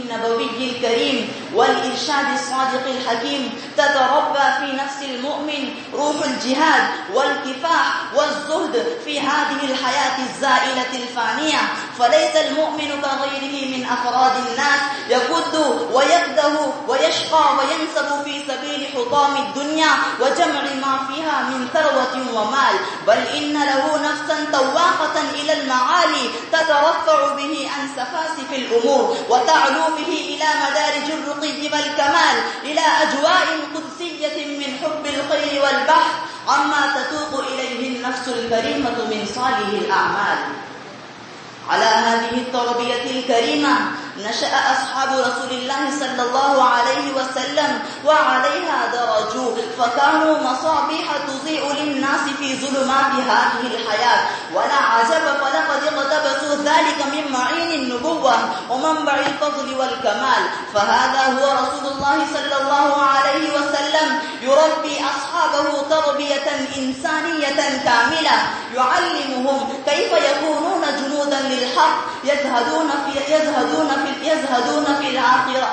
النبوي الكريم والإرشاد الصادق الحكيم تتربى في نفس المؤمن روح الجهاد والكفاح والزهد في هذه الحياة الزائلة الفانية. فليس المؤمن كغيره من أفراد الناس يكد ويكده ويشقى وينسب في سبيل حطام الدنيا وجمع ما فيها من ثروة ومال، بل إن له نفسا تواقة إلى المعالي تترفع به عن سفاسف الأمور وتعلو به إلى مدارج الرقي والكمال، إلى أجواء قدسية من حب الخير والبحث عما تتوق إليه النفس الكريمة من صالح الأعمال. على هذه التربية الكريمة نشأ أصحاب رسول الله صلى الله عليه وسلم وعليها درجوا، فكانوا مصابيح تضيء للناس في ظلمات هذه الحياة. ولا عجب، فلقد اقتبسوا ذلك من معين النبوة ومنبع الفضل والكمال. فهذا هو رسول الله صلى الله عليه وسلم يربي أصحابه تربية إنسانية كاملة، يعلمهم كيف يكونون جنودا للحق يزهدون في الآخرة،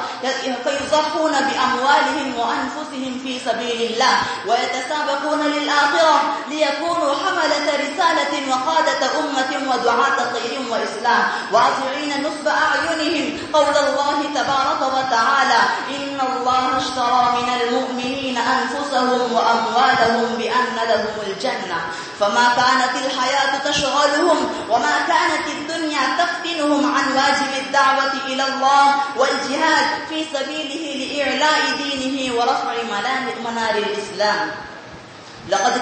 فيضحون بأموالهم وأنفسهم في سبيل الله ويتسابقون للآخرة ليكونوا حملة رسالة وقادة أمة ودعاة خير وإسلام، واضعين نصب أعينهم قول الله تبارك وتعالى إن الله اشترى من المؤمنين أنفسهم وأموالهم بأن لهم الجنة. فما كانت الحياة تشغلهم وما كانت الدنيا تفتنهم عن واجب الدعوة إلى الله والجهاد في سبيله لإعلاء دينه ورفع منار الإسلام. لقد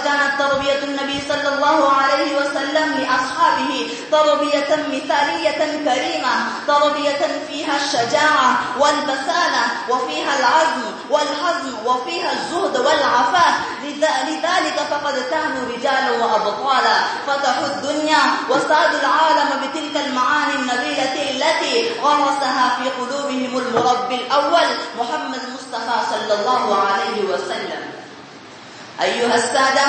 كانت تربية النبي صلى الله عليه وسلم لأصحابه تربية مثالية كريمة، تربية فيها الشجاعة والبسالة وفيها العزم والحزم وفيها الزهد والعفاف. لذلك فقد كانوا رجالا وأبطالا فتحوا الدنيا وسادوا العالم بتلك المعاني النبيلة التي غرسها في قلوبهم المربي الأول محمد مصطفى صلى الله عليه وسلم. أيها السادة،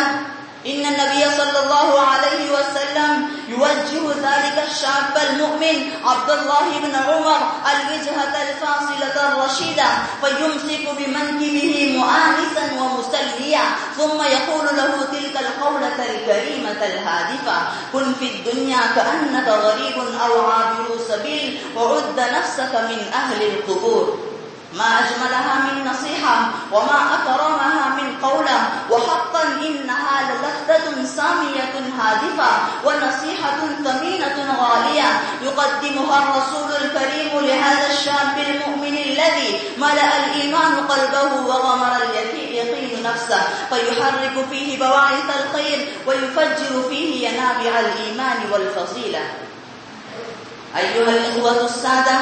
إن النبي صلى الله عليه وسلم يوجه ذلك الشاب المؤمن عبد الله بن عمر الوجهة الفاصلة الرشيدة، فيمسك بمنكبه مؤانسا ومسليا، ثم يقول له تلك القولة الكريمة الهادفة كن في الدنيا كأنك غريب أو عابر سبيل وعد نفسك من أهل القبور. ما أجملها من نصيحة وما أكرمها من قولة، وحقا إنها للفتة سامية هادفة ونصيحة ثمينة غالية يقدمها الرسول الكريم لهذا الشاب المؤمن الذي ملأ الإيمان قلبه وغمر اليقين نفسه، فيحرك فيه بواعث الخير ويفجر فيه ينابع الإيمان والفضيلة. أيها الإخوة السادة،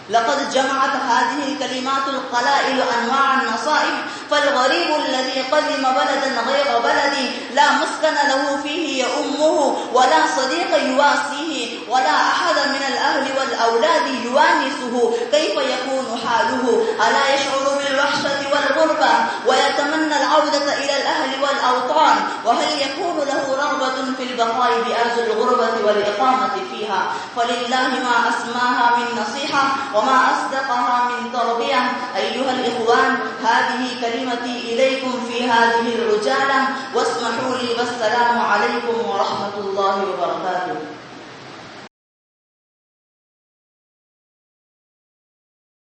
لقد جمعت هذه الكلمات القلائل أنواع النصائح. فالغريب الذي قدم بلدا غير بلدي لا مسكن له فيه يؤمه ولا صديق يواسيه ولا أحد من الأهل والأولاد يوانسه، كيف يكون حاله؟ ألا يشعر بالوحشة والغربة ويتمنى العودة إلى الأهل الأوطان وهل يكون له رغبة في البقاء بأرض الغربة والإقامة فيها فلله ما أسماها من نصيحة وما أصدقها من تربية أيها الإخوان هذه كلمتي إليكم في هذه العجالة واسمحوا لي والسلام عليكم ورحمة الله وبركاته